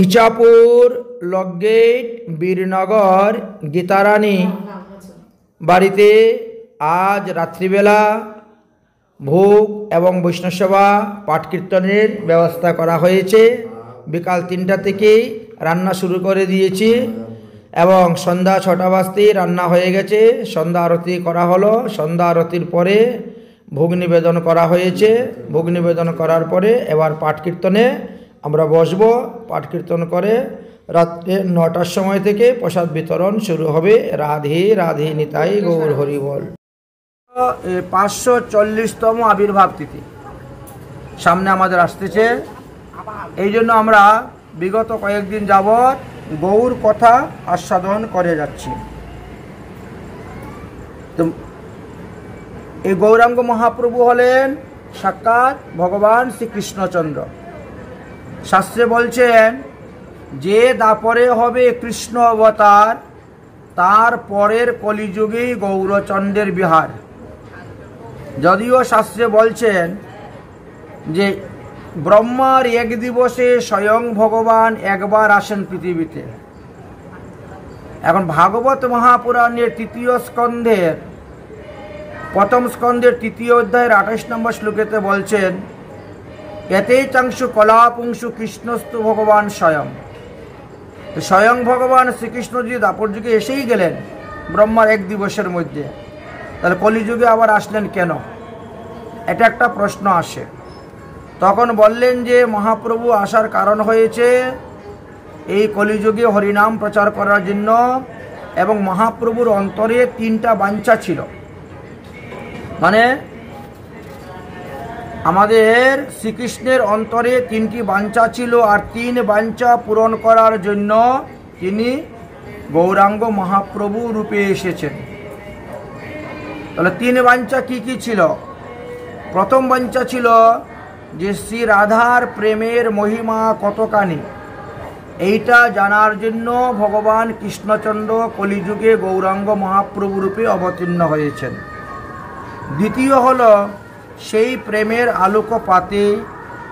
ইচাপুর লগগেট বীরনগর গীতারানী বাড়িতে আজ রাত্রিবেলা ভোগ এবং বৈষ্ণব সেবা পাঠ কীর্তনের ব্যবস্থা করা হয়েছে। বিকাল 3টা থেকেই রান্না শুরু করে দিয়েছি এবং সন্ধ্যা 6টা বাজতেই রান্না হয়ে গেছে। সন্ধ্যা আরতি করা হলো। সন্ধ্যা আরতির পরে ভোগ নিবেদন করা হয়েছে। ভোগ নিবেদন করার পরে এবার পাঠ কীর্তনে আমরা বসবো। পাঠ কীর্তন করে রাত্রে 9টার সময় থেকে প্রসাদ বিতরণ শুরু হবে। রাধে রাধে নিতাই গৌর হরি বল। 540তম আবির্ভাব তিথি সামনে আমাদের আসতেছে। এই জন্য আমরা বিগত কয়েকদিন যাবৎ গৌর কথা আস্বাদন করে যাচ্ছি। তো এই গৌরাঙ্গ মহাপ্রভু হলেন সাক্ষাৎ ভগবান শ্রীকৃষ্ণচন্দ্র। শাস্ত্রে বলছেন যে দাপরে হবে কৃষ্ণ অবতার, তার পরের কলিযুগেই গৌরচন্দ্রের বিহার। যদিও শাস্ত্রে বলছেন যে ব্রহ্মার এক দিবসে স্বয়ং ভগবান একবার আসেন পৃথিবীতে। এখন ভাগবত মহাপুরাণের 3য় স্কন্ধের 1ম স্কন্ধের 3য় অধ্যায়ের 28 নম্বর শ্লোকেতে বলছেন এতেই চাংশু কলাপুংশু কৃষ্ণস্তু ভগবান স্বয়ং। স্বয়ং ভগবান শ্রীকৃষ্ণ যদি দাপর যুগে এসেই গেলেন ব্রহ্মার এক দিবসের মধ্যে, তাহলে কলিযুগে আবার আসলেন কেন? এটা একটা প্রশ্ন আসে। তখন বললেন যে মহাপ্রভু আসার কারণ হয়েছে এই কলিযুগে হরিনাম প্রচার করার জন্য, এবং মহাপ্রভুর অন্তরে 3টা বাঞ্ছা ছিল। মানে আমাদের শ্রীকৃষ্ণের অন্তরে 3টি বাঞ্ছা ছিল, আর 3 বাঞ্ছা পূরণ করার জন্য তিনি গৌরাঙ্গ মহাপ্রভু রূপে এসেছেন। তাহলে 3 বাঞ্ছা কি কি ছিল? প্রথম বাঞ্ছা ছিল যে শ্রী রাধার প্রেমের মহিমা কতখানি, এইটা জানার জন্য ভগবান কৃষ্ণচন্দ্র কলিযুগে গৌরাঙ্গ মহাপ্রভু রূপে অবতীর্ণ হয়েছেন। দ্বিতীয় হলো সেই প্রেমের আলোকপাতে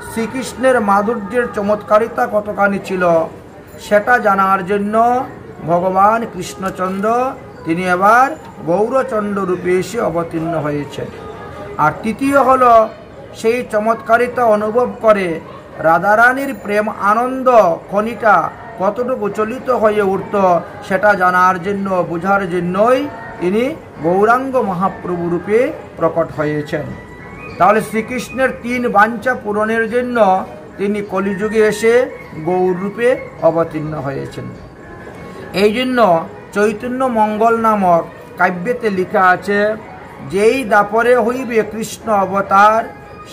শ্রীকৃষ্ণের মাধুর্যের চমৎকারিতা কতখানি ছিল, সেটা জানার জন্য ভগবান কৃষ্ণচন্দ্র তিনি এবার গৌরচন্দ্র রূপে এসে অবতীর্ণ হয়েছেন। আর তৃতীয় হলো সেই চমৎকারিতা অনুভব করে রাধারানীর প্রেম আনন্দ খনিটা কতটুকু চলিত হয়ে উঠত, সেটা জানার জন্য বোঝার জন্যই তিনি গৌরাঙ্গ মহাপ্রভু রূপে প্রকট হয়েছেন। তাহলে শ্রীকৃষ্ণের 3 বাঞ্ছা পূরণের জন্য তিনি কলিযুগে এসে গৌর রূপে অবতীর্ণ হয়েছেন। এই জন্য চৈতন্য মঙ্গল নামক কাব্যেতে লেখা আছে যেই দাপরে হইবে কৃষ্ণ অবতার,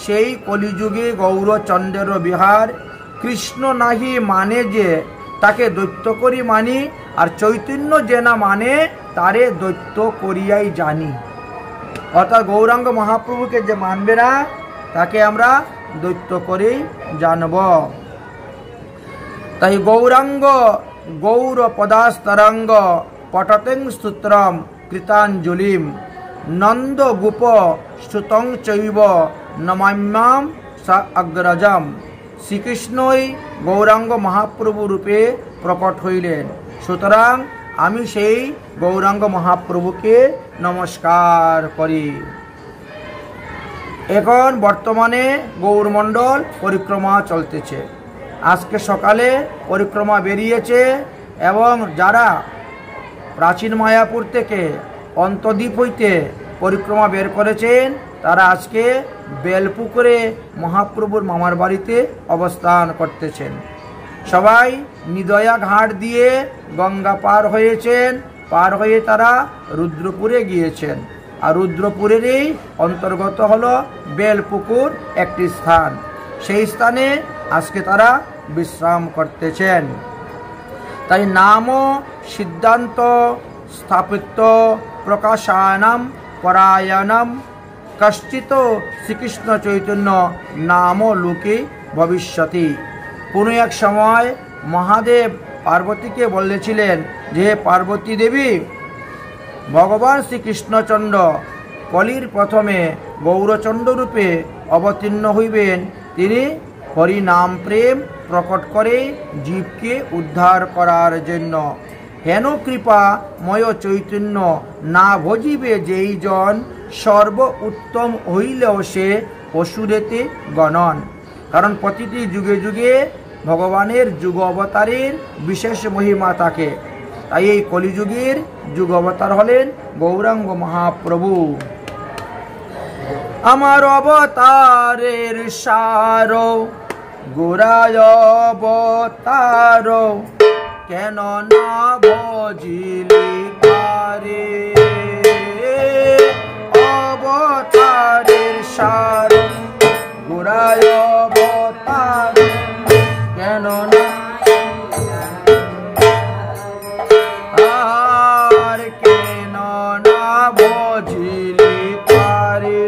সেই কলিযুগে গৌরচন্দ্রের বিহার। কৃষ্ণ নাহি মানে যে তাকে দৈত্য করি মানি, আর চৈতন্য যে না মানে তারে দৈত্য করিয়াই জানি। অর্থাৎ গৌরাঙ্গ মহাপ্রভুকে যে মানবে না তাকে আমরা দৈত্য করেই জানব। তাই গৌরাঙ্গ গৌর পদাস্তরঙ্গ পটতেং সূত্রম কৃতাঞ্জলিম নন্দ গোপ শ্রুতং চৈব নমাম্যাম সা অগ্রজম। শ্রীকৃষ্ণই গৌরাঙ্গ মহাপ্রভু রূপে প্রকট হইলেন, সুতরাং আমি সেই গৌরাঙ্গ মহাপ্রভুকে নমস্কার করি। এখন বর্তমানে গৌরমণ্ডল পরিক্রমা চলতেছে। আজকে সকালে পরিক্রমা বেরিয়েছে, এবং যারা প্রাচীন মায়াপুর থেকে অন্তদ্বীপ হইতে পরিক্রমা বের করেছেন তারা আজকে বেলপুকুরে মহাপ্রভুর মামার বাড়িতে অবস্থান করতেছেন। সবাই নিদয়া ঘাট দিয়ে গঙ্গা পার হয়েছেন, পার হয়ে তারা রুদ্রপুরে গিয়েছেন। আর রুদ্রপুরেরই অন্তর্গত হলো বেলপুকুর একটি স্থান। সেই স্থানে আজকে তারা বিশ্রাম করতেছেন। তাই নাম সিদ্ধান্ত স্থাপিত প্রকাশানাম পরায়ণম কশ্চিত শ্রীকৃষ্ণ চৈতন্য নাম লোকে ভবিষ্যতি। কোনো এক সময় মহাদেব পার্বতীকে বলেছিলেন যে পার্বতী দেবী, ভগবান শ্রীকৃষ্ণচন্দ্র কলির প্রথমে গৌরচন্দ্র রূপে অবতীর্ণ হইবেন। তিনি হরি নাম প্রেম প্রকট করে জীবকে উদ্ধার করার জন্য। হেন কৃপাময় চৈতন্য না ভজিবে যেই জন, সর্ব উত্তম হইলেও সে পশুরেতে গণন। কারণ প্রতিটি যুগে যুগে ভগবানের যুগ অবতারের বিশেষ মহিমা থাকে। তাই এই কলিযুগের যুগ অবতার হলেন গৌরাঙ্গ মহাপ্রভু। আমার অবতারের সার গোরায় অবতার, কেন না ভজিলি তারে। অবতারের সার গোরায় অবতার, কেন না আর কেন না ভজিলি তারে।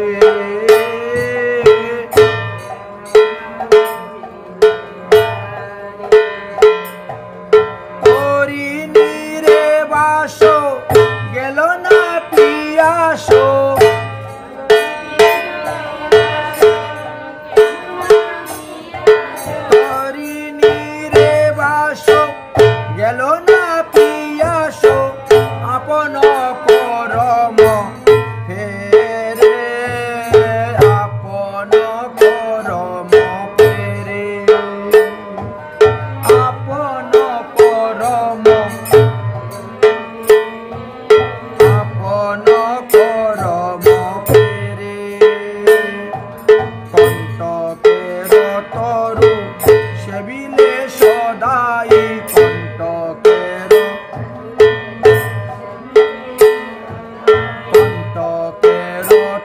গেল না পিয়াসো, হরিণীরে বাসো গেল না পিয়াসো, আপন করম ফেরে আপন করম ফেরে আপন করম করম ফেরে। কণ্টকের তরু সেবিলে সদাই, কণ্টকের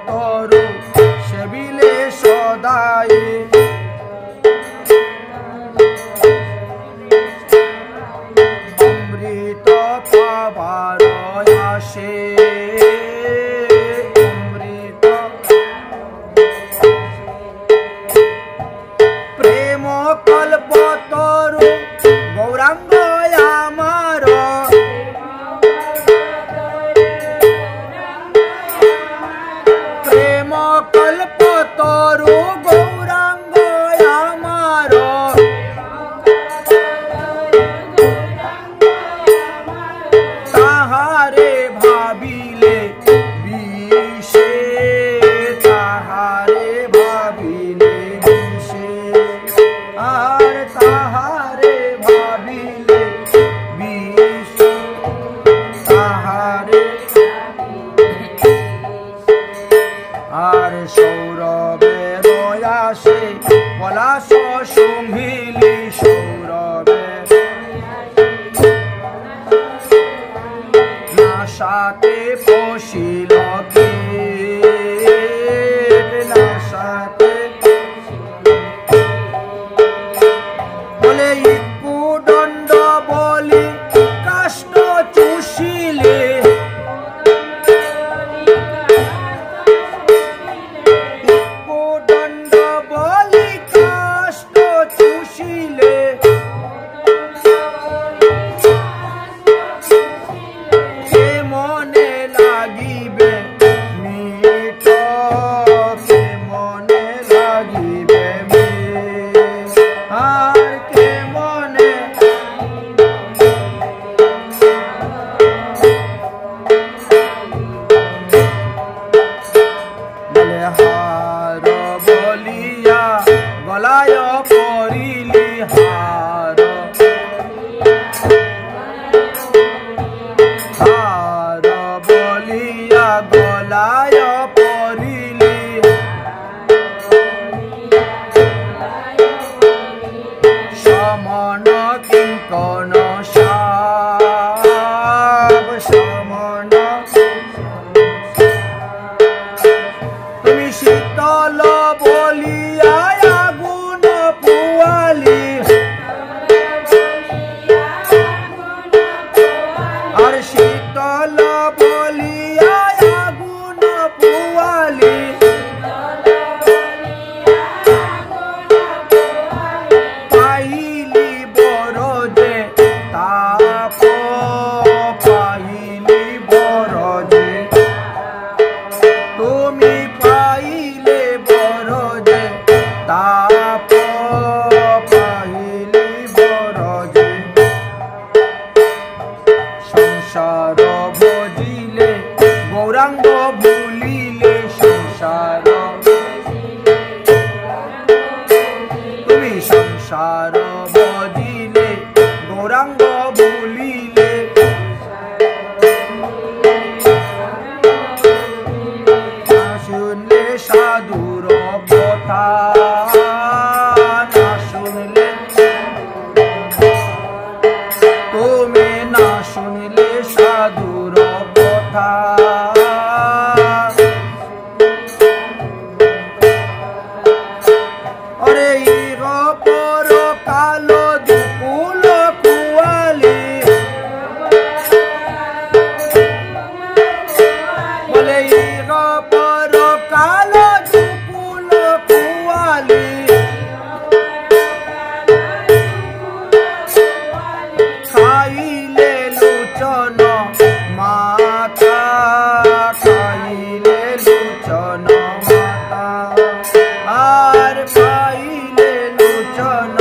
তরু সেবিলে সদাই। অমৃত পাবার আসে, প্রেম কল্পতরু গৌরাঙ্গ আমার, প্রেম কল্পতরু গৌরাঙ্গ আমার। তাহারে ভাবিলে বিষে, তাহারে ভাবিলে বিষে, আর তাহারে ভাবিলে বিষে, তাহারে আর সৌরভের আসে পলাশ শুঙ্ঘিলি, সৌরভের নাশাতে পশিল নাশাতে বলে ইকু দণ্ড বলি কাষ্ঠ চুষিলে, ইকু দণ্ড বলি কাষ্ঠ চুষিলে। কে মনে লাগিবে মিঠ, কে মনে লাগিবে মিঠ, আর কে মনে বলে হার বলিয়া গলায় পরিলি, হার হার বলিয়া গলায় পরিলি, সমন কিঙ্কণ সাব, সমন তুমি শীতল বলিয়া আগুন পুয়ালি, আর শীতল বলিয়া আগুন পুয়ালি। পাইলি বড় যে গৌরাঙ্গ ভুলিলে সংসার, তুমি সংসার বজিলে গৌরাঙ্গ ভুলিলে, শুনলে সাধুর কথা, না শুনলে তুমি, না শুনলে সাধুর কথা। অরে পর কালো দুকুল কুয়ালি, বলে পর কালো দুকুল কুয়ালি, খাইলে লুচন মাতা, খাইলে লুচন মাতা, আর খাইলে লুচন।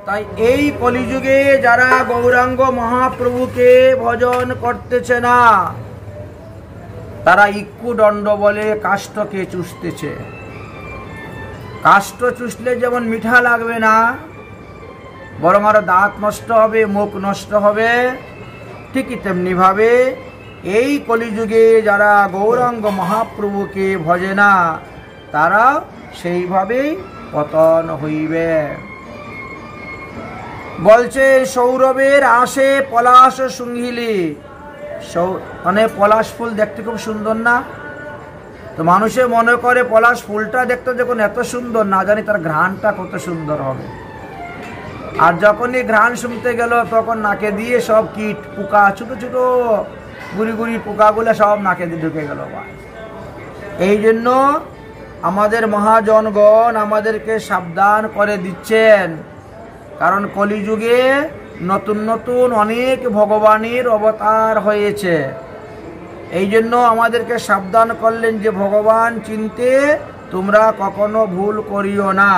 তাই এই কলিযুগে যারা গৌরাঙ্গ মহাপ্রভুকে ভজন করতেছে না, তারা ইক্ষুদণ্ড বলে কাষ্ঠকে চুষতেছে। কাষ্ঠ চুষলে যেমন মিঠা লাগবে না, বরং আরো দাঁত নষ্ট হবে, মুখ নষ্ট হবে, ঠিকই তেমনি ভাবে এই কলিযুগে যারা গৌরাঙ্গ মহাপ্রভুকে ভজে না, তারা সেইভাবেই পতন হইবে। বলছে সৌরভের আসে পলাশ শুঙ্ঘিলি, মানে পলাশ ফুল দেখতে খুব সুন্দর না? তো মানুষে মনে করে পলাশ ফুলটা দেখতে যখন এত সুন্দর, না জানি তার ঘ্রাণটা কত সুন্দর হবে। আর যখনই ঘ্রাণ শুনতে গেল, তখন নাকে দিয়ে সব কীট পোকা, ছোট ছোট গুড়ি গুড়ি পোকাগুলো সব নাকে দিয়ে ঢুকে গেল। এই জন্য আমাদের মহাজনগণ আমাদেরকে সাবধান করে দিচ্ছেন, কারণ কলিযুগে নতুন নতুন অনেক ভগবানের অবতার হয়েছে। এই জন্য আমাদেরকে সাবধান করলেন যে ভগবান চিনতে তোমরা কখনো ভুল করিও না।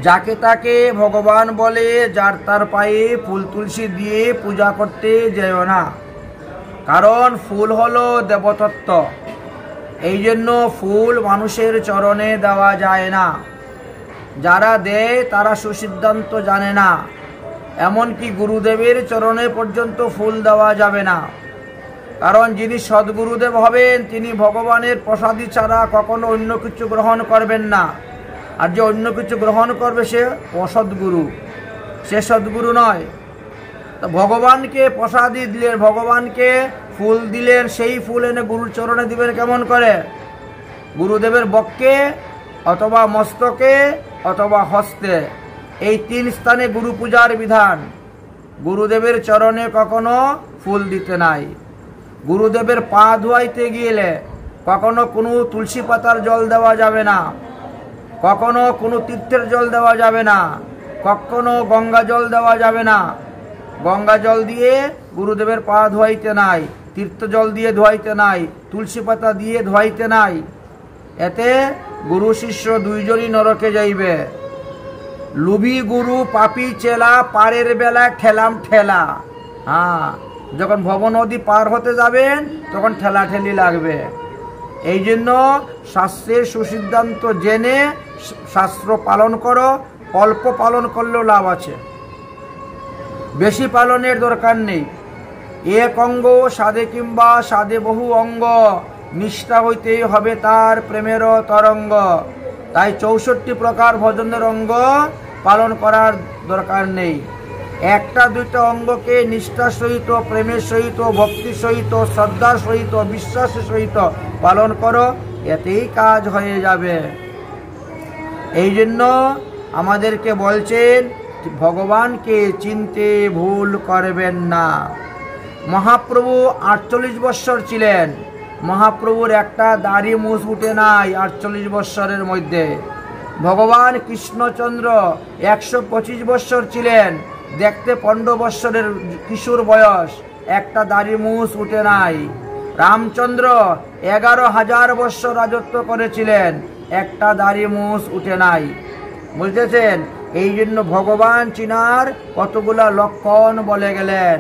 যাকে তাকে ভগবান বলে, যার তার পায়ে ফুল তুলসী দিয়ে পূজা করতে যেও না, কারণ ফুল হলো দেবতত্ত্ব। এই জন্য ফুল মানুষের চরণে দেওয়া যায় না। যারা দেয় তারা সুসিদ্ধান্ত জানে না। এমনকি গুরুদেবের চরণে পর্যন্ত ফুল দেওয়া যাবে না, কারণ যিনি সদ্গুরুদেব হবেন তিনি ভগবানের প্রসাদী ছাড়া কখনো অন্য কিছু গ্রহণ করবেন না। আর যে অন্য কিছু গ্রহণ করবে সে অসদ্গুরু, সে সদ্গুরু নয়। তো ভগবানকে প্রসাদী দিলেন, ভগবানকে ফুল দিলেন, সেই ফুল এনে গুরুর চরণে দিবেন কেমন করে? গুরুদেবের বক্ষে অথবা মস্তকে অথবা হস্তে, এই তিন স্থানে গুরু পূজার বিধান। গুরুদেবের চরণে কখনো ফুল দিতে নাই। গুরুদেবের পা ধোয়াইতে গেলে কখনো কোনো তুলসী পাতার জল দেওয়া যাবে না, কখনো কোনো তীর্থের জল দেওয়া যাবে না, কখনো গঙ্গা জল দেওয়া যাবে না। গঙ্গা জল দিয়ে গুরুদেবের পা ধোয়াইতে নাই, তীর্থ জল দিয়ে ধোয়াইতে নাই, তুলসী পাতা দিয়ে ধোয়াইতে নাই। এতে গুরু শিষ্য দুইজনই নরকে যাইবে। লুবি গুরু পাপি চেলা, পারের বেলা ঠেলাম ঠেলা। হ্যাঁ, যখন ভব নদী পার হতে যাবেন তখন ঠেলাঠেলি লাগবে। এই জন্য শাস্ত্রের সুসিদ্ধান্ত জেনে শাস্ত্র পালন করো। অল্প পালন করলেও লাভ আছে, বেশি পালনের দরকার নেই। এক অঙ্গ সাধে কিংবা সাধে বহু অঙ্গ, নিষ্ঠা হইতেই হবে তার প্রেমের তরঙ্গ। তাই 64 প্রকার ভজনের অঙ্গ পালন করার দরকার নেই। একটা দুইটা অঙ্গকে নিষ্ঠার সহিত, প্রেমের সহিত, ভক্তির সহিত, শ্রদ্ধার সহিত, বিশ্বাসের সহিত পালন করো, এতেই কাজ হয়ে যাবে। এই জন্য আমাদেরকে বলছেন ভগবানকে চিনতে ভুল করবেন না। মহাপ্রভু 48 বৎসর ছিলেন। মহাপ্রভুর একটা দাড়ি মুছ উঠে নাই 48 বৎসরের মধ্যে। ভগবান কৃষ্ণচন্দ্র 125 বৎসর ছিলেন, দেখতে 15 বৎসরের কিশোর বয়স, একটা দাড়ি মুছ উঠে নাই। রামচন্দ্র 11,000 বৎসর রাজত্ব করেছিলেন, একটা দাড়ি মুছ উঠে নাই। বুঝতেছেন? এই জন্য ভগবান চিনার কতগুলা লক্ষণ বলে গেলেন।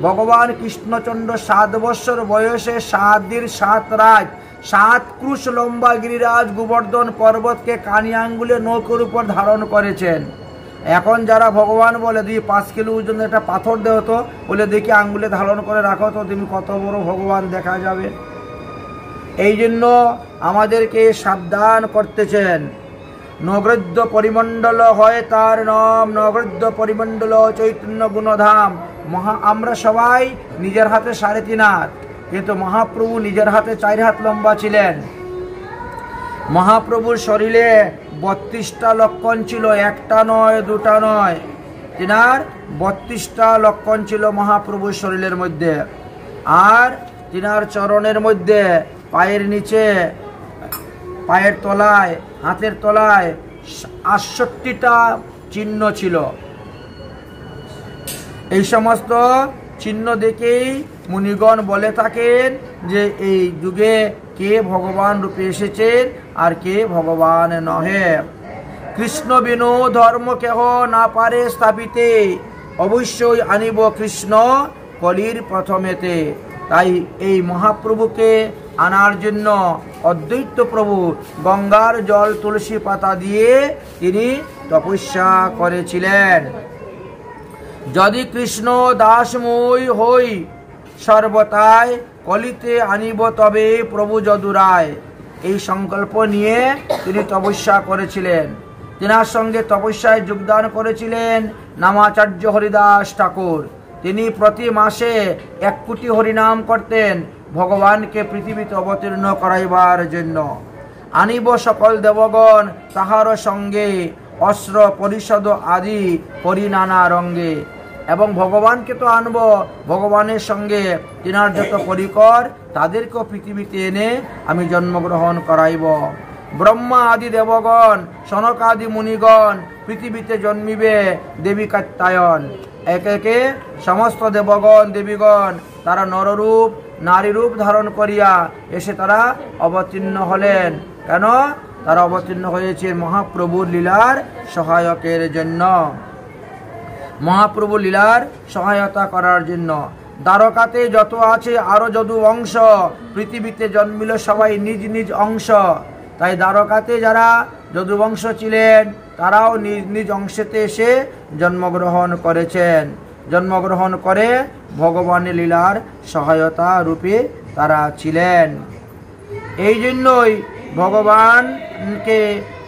ভগবান কৃষ্ণচন্দ্র 7 বছর বয়সে 7 দিন 7 রাত 7 ক্রুশ লম্বা গিরিরাজ গোবর্ধন পর্বতকে কানি আঙ্গুলে নৌকোর উপর ধারণ করেছেন। এখন যারা ভগবান বলে দিয়ে 5 কিলো ওজন একটা পাথর দেও তো, বলে দেখি আঙ্গুলে ধারণ করে রাখো তো, তুমি কত বড় ভগবান দেখা যাবে। এই জন্য আমাদেরকে সাবধান করতেছেন। নগদ্য পরিমণ্ডল হয় তার নাম, নগদ্য পরিমণ্ডল চৈতন্য গুণধাম। আমরা সবাই নিজের হাতে 3.5 হাত, কিন্তু মহাপ্রভু নিজের হাতে 4 হাত লম্বা ছিলেন। মহাপ্রভুর শরীরে 32টা লক্ষণ ছিল, একটা নয় দুটা নয়। তিনার 32টা লক্ষণ ছিল মহাপ্রভুর শরীরের মধ্যে। আর তিনার চরণের মধ্যে, পায়ের নিচে, পায়ের তলায়, হাতের তলায় 68টা চিহ্ন ছিল। এই সমস্ত চিহ্ন দেখেই মুনিগণ বলে থাকেন যে এই যুগে কে ভগবান রূপে এসেছেন আর কে ভগবান নহে। কৃষ্ণ বিনু ধর্ম কেহ না পারে স্থাপিতে, অবশ্যই আনিব কৃষ্ণ কলির প্রথমেতে। তাই এই মহাপ্রভুকে আনার জন্য অদ্বৈত প্রভু গঙ্গার জল তুলসী পাতা দিয়ে তিনি তপস্যা করেছিলেন। যদি কৃষ্ণ দাসময় হই সর্বতায়, কলিতে আনিব তবে প্রভু যদুরায়। এই সংকল্প নিয়ে তিনি তপস্যা করেছিলেন। তিনার সঙ্গে তপস্যায় যোগদান করেছিলেন নামাচার্য হরিদাস ঠাকুর। তিনি প্রতি মাসে 1 কোটি হরিনাম করতেন ভগবানকে পৃথিবীতে অবতীর্ণ করাইবার জন্য। আনিব সকল দেবগণ তাহার সঙ্গে, অস্ত্র পরিষদ আদি করি নানা রঙ্গে। এবং ভগবানকে তো আনব, ভগবানের সঙ্গে তিনার যত পরিকর তাদেরকেও পৃথিবীতে এনে আমি জন্মগ্রহণ করাইব। ব্রহ্মা আদি দেবগণ, সনক আদি মুনিগণ পৃথিবীতে জন্মিবে দেবী কাত্যায়ন। একে একে সমস্ত দেবগণ দেবীগণ তারা নররূপ নারী রূপ ধারণ করিয়া এসে তারা অবতীর্ণ হলেন। কেন? তারা অবতীর্ণ হয়েছে মহাপ্রভুর লীলার সহায়কের জন্য, মহাপ্রভু লীলার সহায়তা করার জন্য। দ্বারকাতে যত আছে আরো যদু অংশ, পৃথিবীতে জন্মিল সবাই নিজ নিজ অংশ। তাই দ্বারকাতে যারা যদুবংশ ছিলেন তারাও নিজ নিজ অংশেতে এসে জন্মগ্রহণ করেছেন। জন্মগ্রহণ করে ভগবানের লীলার সহায়তা রূপে তারা ছিলেন। এই জন্যই ভগবানকে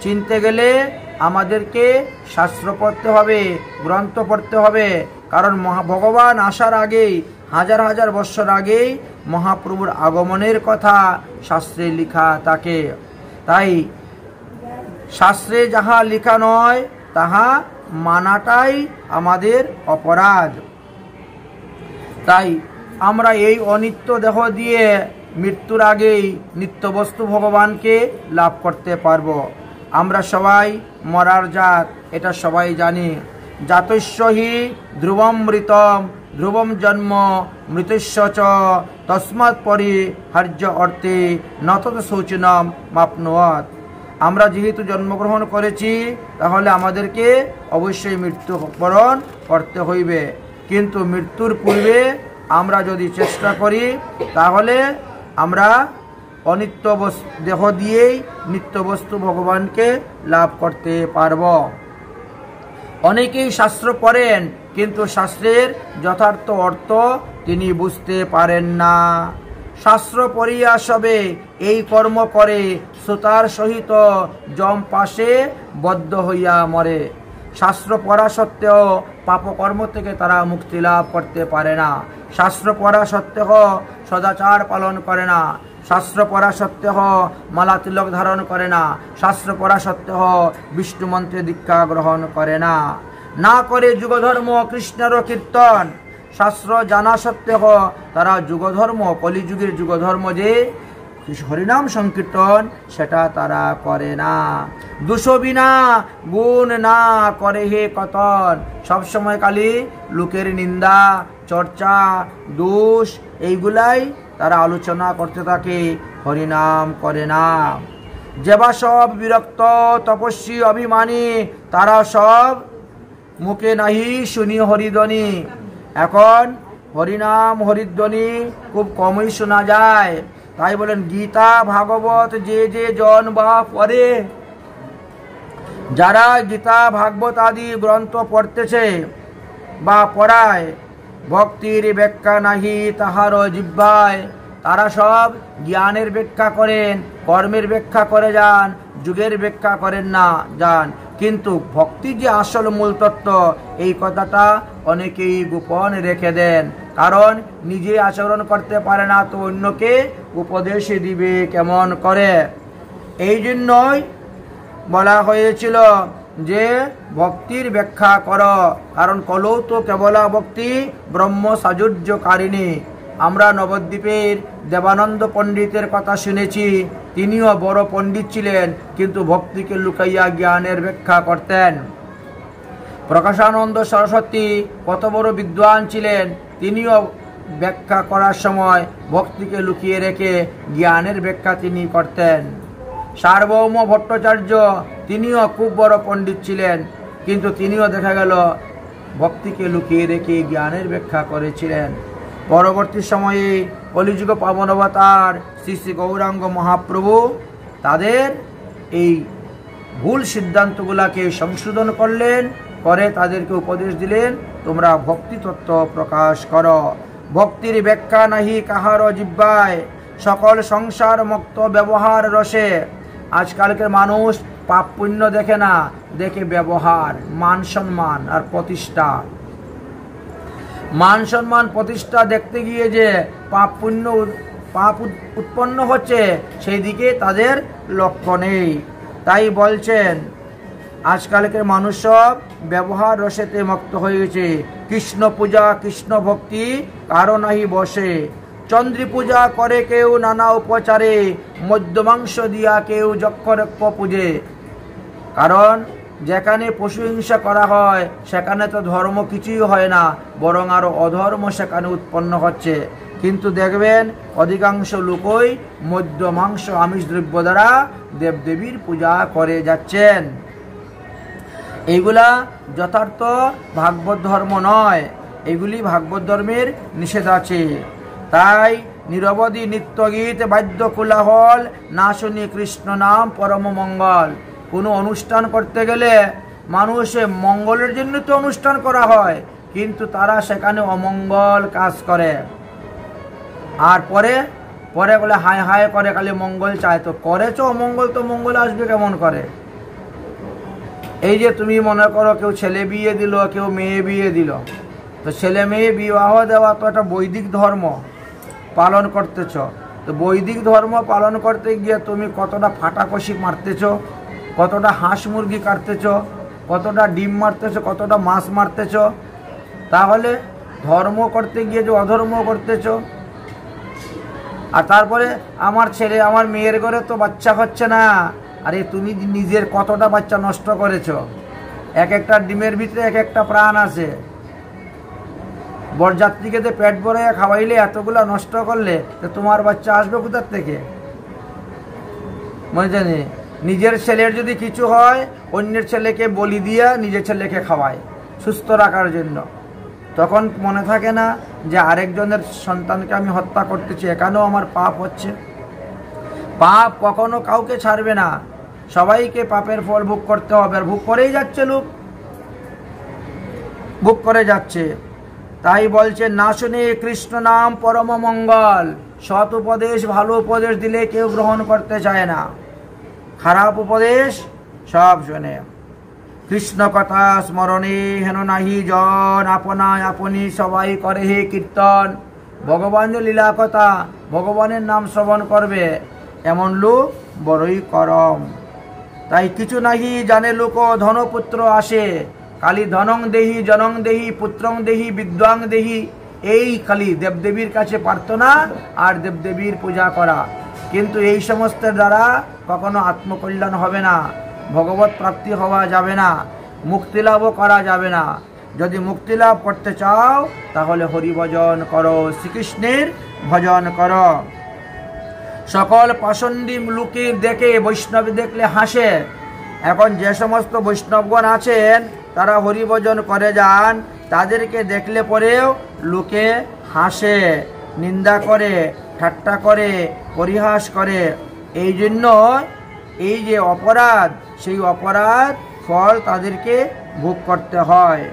চিনতে গেলে আমাদেরকে শাস্ত্র পড়তে হবে, গ্রন্থ পড়তে হবে। কারণ ভগবান আসার আগেই, হাজার হাজার বৎসর আগেই মহাপ্রভুর আগমনের কথা শাস্ত্রে লেখা থাকে। তাই শাস্ত্রে যাহা লেখা নয় তাহা মানাটাই আমাদের অপরাধ। তাই আমরা এই অনিত্য দেহ দিয়ে মৃত্যুর আগেই নিত্যবস্তু ভগবানকে লাভ করতে পারব। আমরা সবাই মরার জাত, এটা সবাই জানি। জাতস্য হি ধ্রুবম মৃতম, ধ্রুবম জন্ম মৃতস্য চ, তস্মাৎ পরিহার্য অর্থে নতত শৌচিনম মাপনুয়াৎ। আমরা যেহেতু জন্মগ্রহণ করেছি তাহলে আমাদেরকে অবশ্যই মৃত্যুবরণ করতে হইবে। কিন্তু মৃত্যুর পূর্বে আমরা যদি চেষ্টা করি তাহলে আমরা অনিত্য দেহ দিয়েই নিত্যবস্তু ভগবানকে লাভ করতে পারব। অনেকেই শাস্ত্র পড়েন কিন্তু শাস্ত্রের যথার্থ অর্থ তিনি বুঝতে পারেন না। শাস্ত্র পড়িয়া সবে এই কর্ম করে, শ্রোতার সহিত যম পাশে বদ্ধ হইয়া মরে। শাস্ত্র পড়া সত্ত্বেও পাপকর্ম থেকে তারা মুক্তি লাভ করতে পারে না। শাস্ত্র পড়া সত্ত্বেও সদাচার পালন করে না। শাস্ত্র পড়া সত্ত্বেও মালা তিলক ধারণ করে না। শাস্ত্র পড়া সত্ত্বেও বিষ্ণু মন্ত্রে দীক্ষা গ্রহণ করে না। না করে যুগধর্ম কৃষ্ণের কীর্তন। শাস্ত্র জানা সত্ত্বেও তারা যুগধর্ম, কলিযুগের যুগধর্ম যে হরিনাম সংকীর্তন সেটা তারা করে না। দুশবিনা গুণ না করে হে কতন। সবসময় খালি লোকের নিন্দা, চর্চা, দোষ এইগুলাই তারা আলোচনা করতে থাকে, হরিনাম করে না। যেবা সব বিরক্ত তপস্বী অভিমানী, তারা সব মুখে নাহি শুনি হরিধ্বনি। এখন হরিনাম হরিধ্বনি খুব কমই শোনা যায়। তাই বলেন গীতা ভাগবত যে যে জন বা পড়ে, যারা গীতা ভাগবত আদি গ্রন্থ পড়তেছে বা পড়ায়, ভক্তির ব্যাখ্যা নাহি তাহার জিহ্বায়, তারা সব জ্ঞানের ব্যাখ্যা করেন, কর্মের ব্যাখ্যা করে যান, যুগের ব্যাখ্যা করেন না যান। কিন্তু ভক্তি যে আসল মূল তত্ত্ব, এই কথাটা অনেকেই গোপন রেখে দেন। কারণ নিজে আচরণ করতে পারে না তো অন্যকে উপদেশ দিবে কেমন করে। এই জন্যই বলা হয়েছিল যে ভক্তির ব্যাখ্যা কর, কারণ কলৌ তো কেবলা ভক্তি ব্রহ্ম সাজুর্যকারিণী। আমরা নবদ্বীপের দেবানন্দ পণ্ডিতের কথা শুনেছি, তিনিও বড় পণ্ডিত ছিলেন, কিন্তু ভক্তিকে লুকাইয়া জ্ঞানের ব্যাখ্যা করতেন। প্রকাশানন্দ সরস্বতী কত বড় বিদ্বান ছিলেন, তিনিও ব্যাখ্যা করার সময় ভক্তিকে লুকিয়ে রেখে জ্ঞানের ব্যাখ্যা তিনি করতেন। সার্বভৌম ভট্টাচার্য তিনিও খুব বড় পণ্ডিত ছিলেন, কিন্তু তিনিও দেখা গেল ভক্তিকে লুকিয়ে রেখে জ্ঞানের ব্যাখ্যা করেছিলেন। পরবর্তী সময়ে কলিযুগ পাবন অবতার শ্রী শ্রী গৌরাঙ্গ মহাপ্রভু তাদের এই ভুল সিদ্ধান্তগুলাকে সংশোধন করলেন, করে তাদেরকে উপদেশ দিলেন, তোমরা ভক্তি তত্ত্ব প্রকাশ করো। ভক্তির ব্যাখ্যা নাহি কাহার জিহ্বায়, সকল সংসার মুক্ত ব্যবহার রসে। আজকালকের মানুষ পাপ পুণ্য দেখে না, দেখে ব্যবহার, মান সম্মান আর প্রতিষ্ঠা। মান সম্মান প্রতিষ্ঠা দেখতে গিয়ে যে পাপ উৎপন্ন হচ্ছে, সেই দিকে তাদের লক্ষ্য নেই। তাই বলছেন আজকালকের মানুষ সব ব্যবহার রসেতে মুক্ত হয়ে গেছে। কৃষ্ণ পূজা কৃষ্ণ ভক্তি কারো নাহি বসে, চন্দ্রী পূজা করে কেউ নানা উপচারে, মধ্যমাংস দিয়া কেউ যক্ষরক্ষ পূজে। কারণ যেখানে পশু হিংসা করা হয় সেখানে তো ধর্ম কিছুই হয় না, বরং আরো অধর্ম সেখানে উৎপন্ন হচ্ছে। কিন্তু দেখবেন অধিকাংশ লোকই মধ্যমাংস আমিষ দ্রব্য দ্বারা দেবদেবীর পূজা করে যাচ্ছেন। এইগুলা যথার্থ ভাগবত ধর্ম নয়, এগুলি ভাগবত ধর্মের নিষেধ আছে। তাই নিরবধি নিত্য গীত বাদ্য কোলাহল, না শুনি কৃষ্ণ নাম পরম মঙ্গল। কোনো অনুষ্ঠান করতে গেলে মানুষের মঙ্গলের জন্য তো অনুষ্ঠান করা হয়, কিন্তু তারা সেখানে অমঙ্গল কাজ করে। আর পরে বলে হায় হায় করে, খালি মঙ্গল চায়। তো করেছ অমঙ্গল, তো মঙ্গল আসবে কেমন করে? এই যে তুমি মনে করো কেউ ছেলে বিয়ে দিল, কেউ মেয়ে বিয়ে দিল, তো ছেলে মেয়ে বিবাহ দেওয়া তো একটা বৈদিক ধর্ম পালন করতেছ। তো বৈদিক ধর্ম পালন করতে গিয়ে তুমি কতটা ফাটাকষি মারতেছ, কতটা হাঁস মুরগি কাটতেছ, কতটা ডিম মারতেছ, কতটা মাছ মারতেছ। তাহলে ধর্ম করতে গিয়ে যে অধর্ম করতেছ। আর তারপরে আমার ছেলে আমার মেয়ের ঘরে তো বাচ্চা হচ্ছে না। আরে তুমি নিজের কতটা বাচ্চা নষ্ট করেছ। এক একটা ডিমের ভিতরে এক একটা প্রাণ আছে। বরযাত্রীকে যে পেট ভরে খাওয়াইলে এতগুলা নষ্ট করলে, তো তোমার বাচ্চা আসবে কোথার থেকে? মনে জানি নিজের ছেলের যদি কিছু হয়, অন্যের ছেলেকে বলি দিয়া নিজের ছেলেকে খাওয়ায় সুস্থ রাখার জন্য। তখন মনে থাকে না যে আরেকজনের সন্তানকে আমি হত্যা করতেছি, এখানেও আমার পাপ হচ্ছে। পাপ কখনো কাউকে ছাড়বে না, সবাইকে পাপের ফল ভোগ করতে হবে। আর ভোগ করেই যাচ্ছে লোক, ভোগ করে যাচ্ছে। তাই বলছে না শুনে কৃষ্ণ নাম পরম মঙ্গল। সৎ উপদেশ ভালো উপদেশ দিলে কেউ গ্রহণ করতে চায় না, খারাপ উপদেশ সব শোনে। কৃষ্ণ কথা স্মরণে হেন নাহি জন, আপনায় আপনি সবাই করে হে কীর্তন। ভগবানের লীলা কথা, ভগবানের নাম শ্রবণ করবে, এমন লোক বড়ই করম। তাই কিছু নাহি জানে লোক ধনপুত্র আসে, খালি ধনং দেহি জনং দেহি পুত্রং দেহি বিদ্যাং দেহি, এই খালি দেবদেবীর কাছে প্রার্থনা আর দেবদেবীর পূজা করা। কিন্তু এই সমস্তের দ্বারা কখনো আত্মকল্যাণ হবে না, ভগবত প্রাপ্তি হওয়া যাবে না, মুক্তিলাভও করা যাবে না। যদি মুক্তিলাভ করতে চাও তাহলে হরি ভজন করো, শ্রীকৃষ্ণের ভজন করো। সকল পাষণ্ডী লোকে দেখে বৈষ্ণব দেখলে হাসে। এখন যে সমস্ত বৈষ্ণবগণ আছেন তারা হরিভজন করে যান, তাদেরকে দেখলে পরেও লোকে হাসে, নিন্দা করে, ঠাট্টা করে, পরিহাস করে। এই জন্য এই যে অপরাধ, সেই অপরাধ ফল তাদেরকে ভোগ করতে হয়।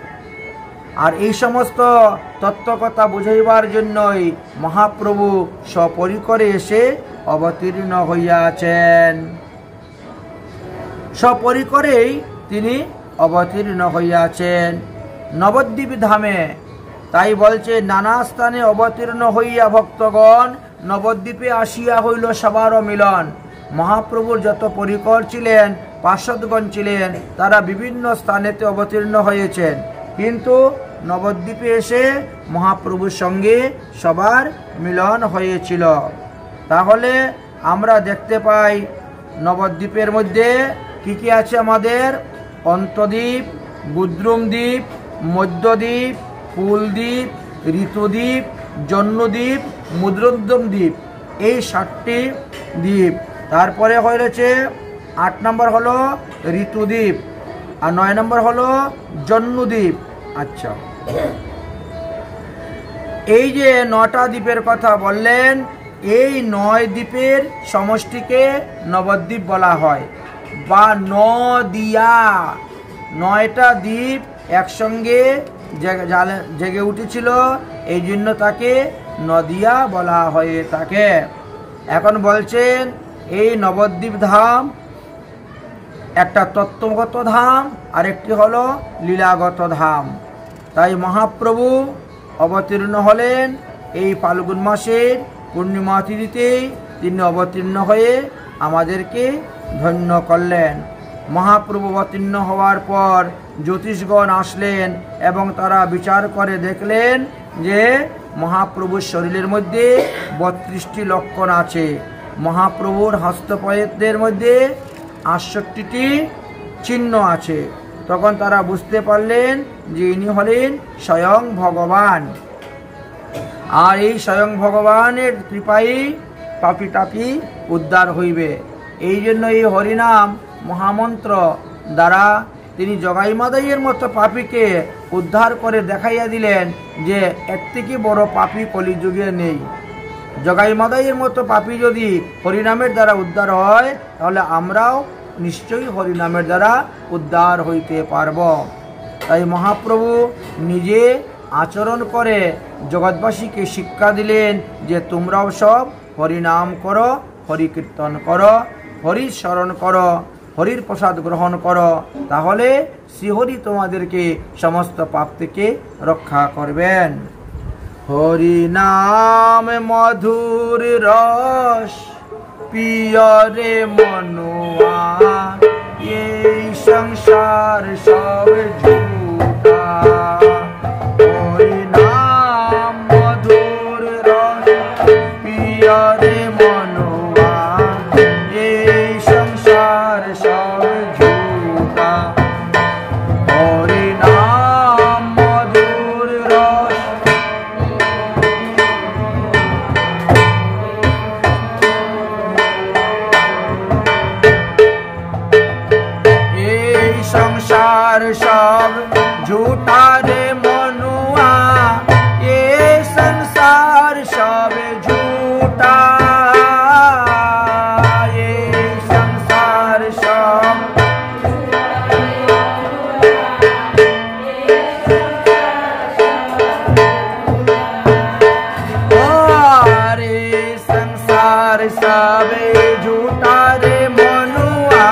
আর এই সমস্ত তত্ত্বকথা বুঝাইবার জন্যই মহাপ্রভু সপরিকরে এসে অবতীর্ণ হইয়াছেন। সপরিকরেই তিনি অবতীর্ণ হইয়াছেন নবদ্বীপ ধামে। তাই বলছে, নানা স্থানে অবতীর্ণ হইয়া ভক্তগণ নবদ্বীপে আসিয়া হইল সবার মিলন। মহাপ্রভুর যত পরিকর ছিলেন, পার্ষদগণ ছিলেন, তারা বিভিন্ন স্থানেতে অবতীর্ণ হয়েছেন, কিন্তু নবদ্বীপে এসে মহাপ্রভুর সঙ্গে সবার মিলন হয়েছিল। তাহলে আমরা দেখতে পাই নবদ্বীপের মধ্যে কি কি আছে আমাদের? অন্তদ্বীপ, বুদ্রুমদ্বীপ, মধ্যদ্বীপ, কুলদ্বীপ, ঋতুদ্বীপ, জন্মদ্বীপ, মুদ্রোদ্যম দ্বীপ, এই 7টি দ্বীপ। তারপরে হয়েছে 8 নম্বর হলো ঋতুদ্বীপ, আর 9 নম্বর হলো জন্মদ্বীপ। আচ্ছা, এই যে 9টা দ্বীপের কথা বললেন, এই 9 দ্বীপের সমষ্টিকে নবদ্বীপ বলা হয়, বা নদিয়া। 9টা দ্বীপ একসঙ্গে জেগে উঠেছিল, এই জন্য তাকে নদিয়া বলা হয়ে থাকে। এখন বলছেন এই নবদ্বীপ ধাম একটা তত্ত্বগত ধাম, আর একটি হলো লীলাগত ধাম। তাই মহাপ্রভু অবতীর্ণ হলেন এই ফাল্গুন মাসের পূর্ণিমা তিথিতে। তিনি অবতীর্ণ হয়ে আমাদেরকে ধন্য করলেন। মহাপ্রভু অবতীর্ণ হওয়ার পর জ্যোতিষগণ আসলেন এবং তারা বিচার করে দেখলেন যে মহাপ্রভুর শরীরের মধ্যে 32টি লক্ষণ আছে। মহাপ্রভুর হস্তপয়েদের মধ্যে 68টি চিহ্ন আছে। তখন তারা বুঝতে পারলেন যে ইনি হলেন স্বয়ং ভগবান, আর এই স্বয়ং ভগবানের কৃপায় পাপি টাপি উদ্ধার হইবে। এই জন্য এই হরিনাম মহামন্ত্র দ্বারা তিনি জগাই মাদাইয়ের মতো পাপীকে উদ্ধার করে দেখাইয়া দিলেন যে এর থেকে বড় পাপী কলিযুগে নেই। জগাই মাদাইয়ের মতো পাপী যদি হরিনামের দ্বারা উদ্ধার হয়, তাহলে আমরাও নিশ্চয়ই হরিনামের দ্বারা উদ্ধার হইতে পারব। তাই মহাপ্রভু নিজে আচরণ করে জগৎবাসীকে শিক্ষা দিলেন যে তোমরাও সব হরিনাম করো, হরি কীর্তন করো, হরির স্মরণ করো, হরির প্রসাদ গ্রহণ করো, তাহলে শ্রীহরি তোমাদেরকে সমস্ত পাপ থেকে রক্ষা করবেন। হরি নাম মধুর রস পিয়রে মনুয়া, এই সংসার সব ঝুটা। হরি নাম মধুর রস পিয়রে মনুয়া, এই সংসার সব ঝুটা। হরি নাম মধুর রস संसार सब झूठा रे मनुआ, ये संसार सब झूठा, ये संसार सब अरे संसार सब झूठा रे मनुआ,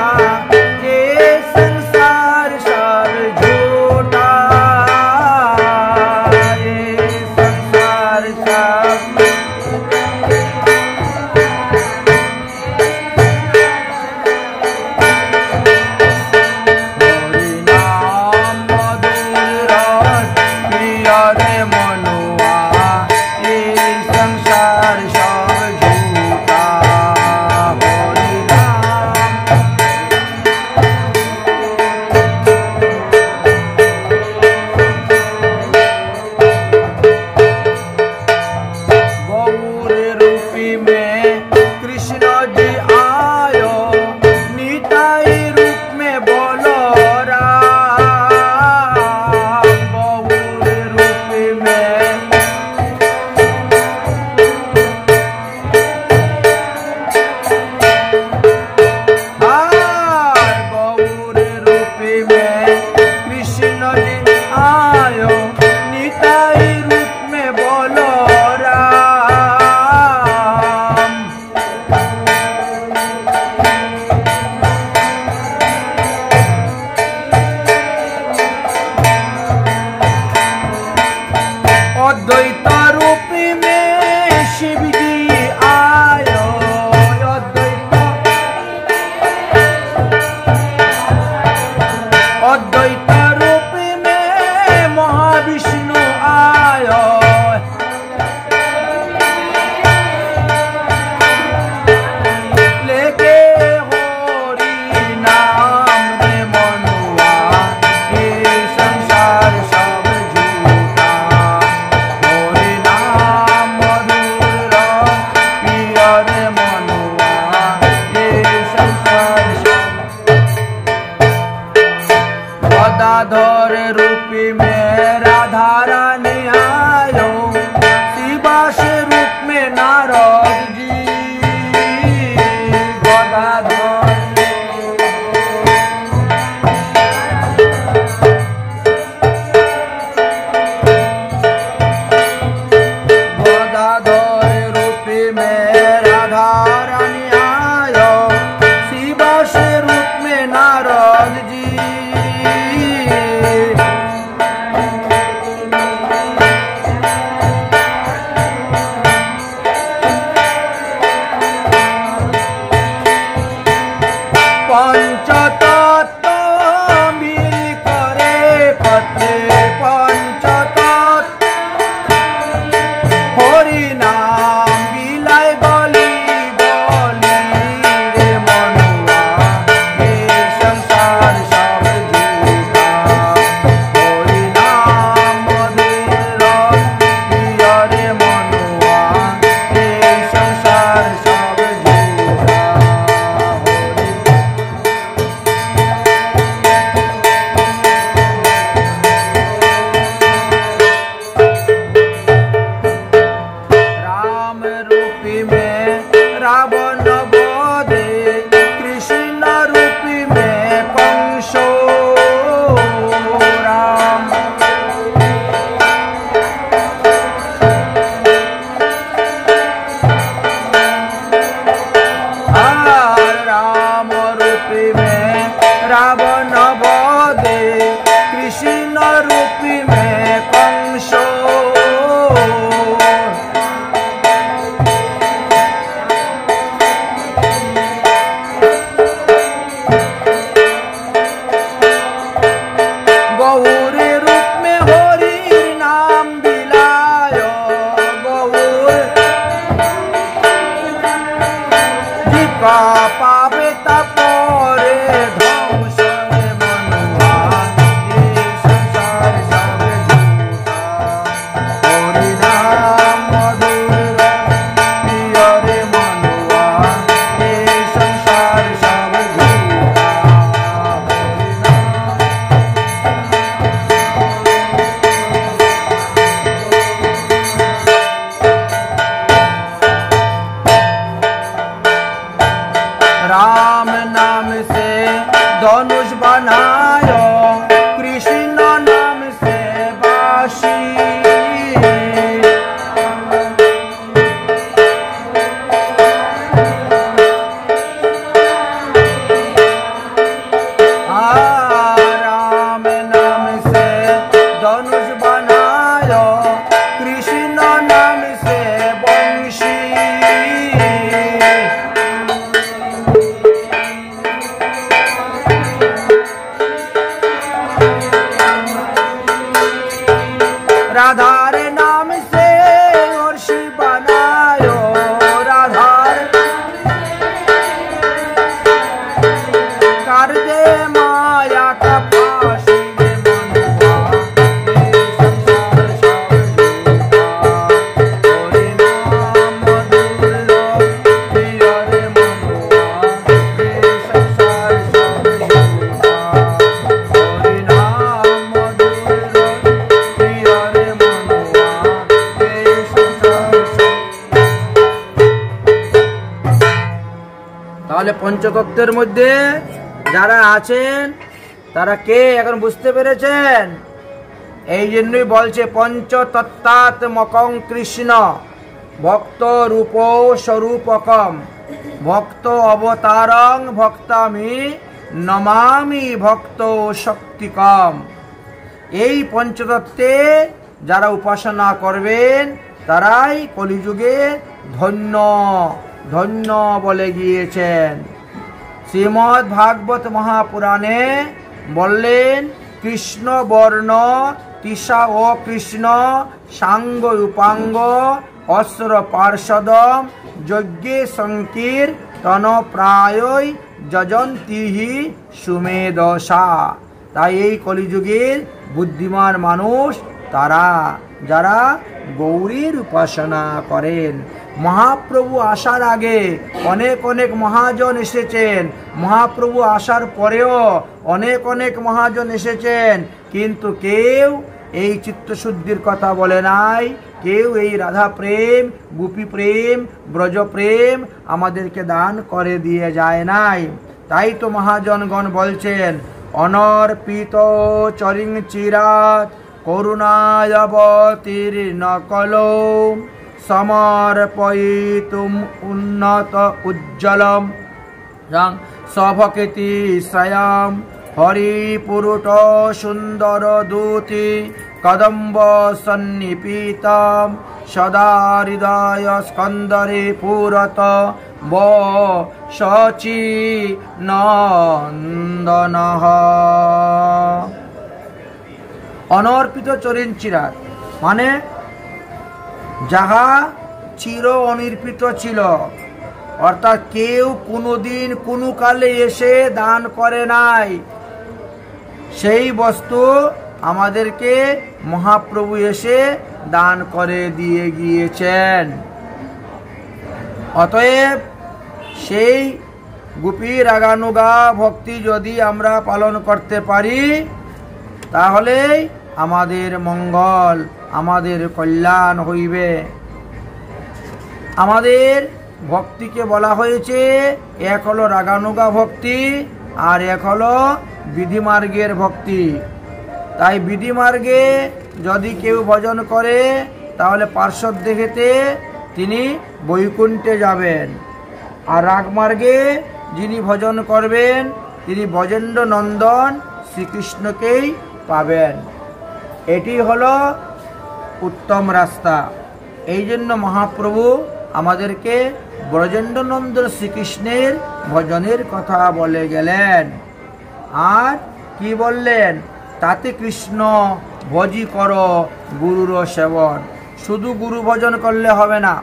পাবে তাপরে ধ্বংস राम नाम से धनुष बनायो कृष्ण नाम से बाशी राम नाम से धनुष बनायो कृष्ण नाम से बंशी राधार नाम से वर्षी बनायो राधार कर दे माया का फांसी তাহলে পঞ্চতত্ত্বের মধ্যে যারা আছেন তারা কে এখন বুঝতে পেরেছেন? এই জন্যই বলছে পঞ্চতত্ত্বাত্মকং কৃষ্ণ ভক্ত রূপ স্বরূপকম ভক্ত অবতারং ভক্তামি নমামি ভক্ত শক্তিকম। এই পঞ্চতত্ত্বে যারা উপাসনা করবেন তারাই কলিযুগে ধন্য ধন্য বলে গিয়েছেন। শ্রীমদ্ ভাগবত মহাপুরাণে বললেন কৃষ্ণ বর্ণ তিসা ও কৃষ্ণ সাঙ্গ উপাঙ্গ অস্র পার্ষদম যজ্ঞে সংকীর্তন প্রায়ই যজন্তিহি সুমেধসা। তাই এই কলিযুগের বুদ্ধিমান মানুষ তারা যারা গৌরীর উপাসনা করেন। মহাপ্রভু আসার আগে অনেক অনেক মহাজন এসেছেন, মহাপ্রভু আসার পরেও অনেক অনেক মহাজন এসেছেন, কিন্তু কেউ এই চিত্তশুদ্ধির কথা বলে নাই, কেউ এই রাধা প্রেম গোপী প্রেম ব্রজ প্রেম আমাদেরকে দান করে দিয়ে যায় নাই। তাই তো মহাজনগণ বলছেন অনর্পিত চরিং চিরাত করুণায়বতীর্ণ কলো সমর্পয়িতুম উন্নত উজ্জ্বলম সভকেতি শ্রয়াম হরিপুরুট সুন্দর দূতি কদম্ব সন্নিপীতম সদা হৃদয় স্কন্দরে পুরত ব শচী নন্দনঃ। অনর্পিত চরিঞ্চিরাত মানে যাহা চির অনির্পিত ছিল, অর্থাৎ কেউ কোনোদিন কোনো কালে এসে দান করে নাই, সেই বস্তু আমাদেরকে মহাপ্রভু এসে দান করে দিয়ে গিয়েছেন। অতএব সেই গোপী রাগানুগা ভক্তি যদি আমরা পালন করতে পারি তাহলে আমাদের মঙ্গল আমাদের কল্যাণ হইবে। আমাদের ভক্তিকে বলা হয়েছে এক হলো রাগানুগা ভক্তি আর এক হলো বিধিমার্গের ভক্তি। তাই বিধিমার্গে যদি কেউ ভজন করে তাহলে পার্শ্বদ দেখেতে তিনি বৈকুণ্ঠে যাবেন, আর রাগমার্গে যিনি ভজন করবেন তিনি ব্রজেন্দ্র নন্দন শ্রীকৃষ্ণকেই পাবেন। এটি হলো উত্তম রাস্তা। এই জন্য মহাপ্রভু আমাদেরকে ব্রজেন্দ্র নন্দন শ্রীকৃষ্ণের ভজনের কথা বলে গেলেন। আর কি বললেন? তাতে কৃষ্ণ ভজি কর গুরুর সেবন। শুধু গুরু ভজন করলে হবে না,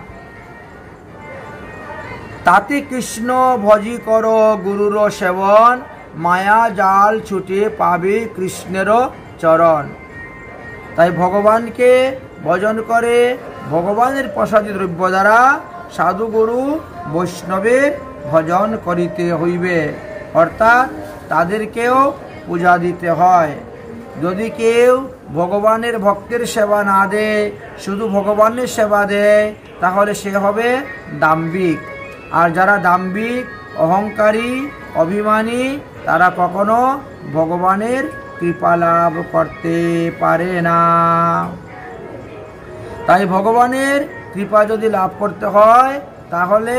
তাতে কৃষ্ণ ভজি কর গুরুর সেবন, মায়া জাল ছুটে পাবে কৃষ্ণের চরণ। তাই ভগবানকে ভজন করে ভগবানের প্রসাদী দ্রব্য দ্বারা সাধু গুরু বৈষ্ণবের ভজন করিতে হইবে, অর্থাৎ তাদেরকেও পূজা দিতে হয়। যদি কেউ ভগবানের ভক্তের সেবা না দেয়, শুধু ভগবানের সেবা দেয়, তাহলে সে হবে দাম্ভিক। আর যারা দাম্ভিক, অহংকারী, অভিমানী, তারা কখনো ভগবানের কৃপা লাভ করতে পারে না। তাই ভগবানের কৃপা যদি লাভ করতে হয়, তাহলে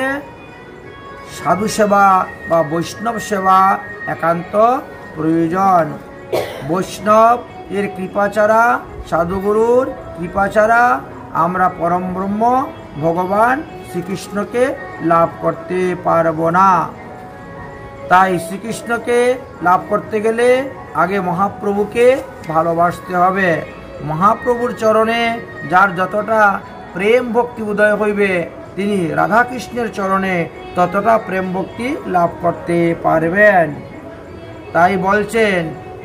সাধু সেবা বা বৈষ্ণব সেবা একান্ত প্রয়োজন। বৈষ্ণব এর কৃপা ছাড়া, সাধুগুরুর কৃপা ছাড়া আমরা পরম ব্রহ্ম ভগবান শ্রীকৃষ্ণকে লাভ করতে পারব না। তাই শ্রীকৃষ্ণকে লাভ করতে গেলে আগে মহাপ্রভুকে ভালোবাসতে হবে। মহাপ্রভুর চরণে যার যতটা প্রেম ভক্তি উদয় হইবে, তিনি রাধাকৃষ্ণের চরণে ততটা প্রেম ভক্তি লাভ করতে পারবেন। তাই বলছেন,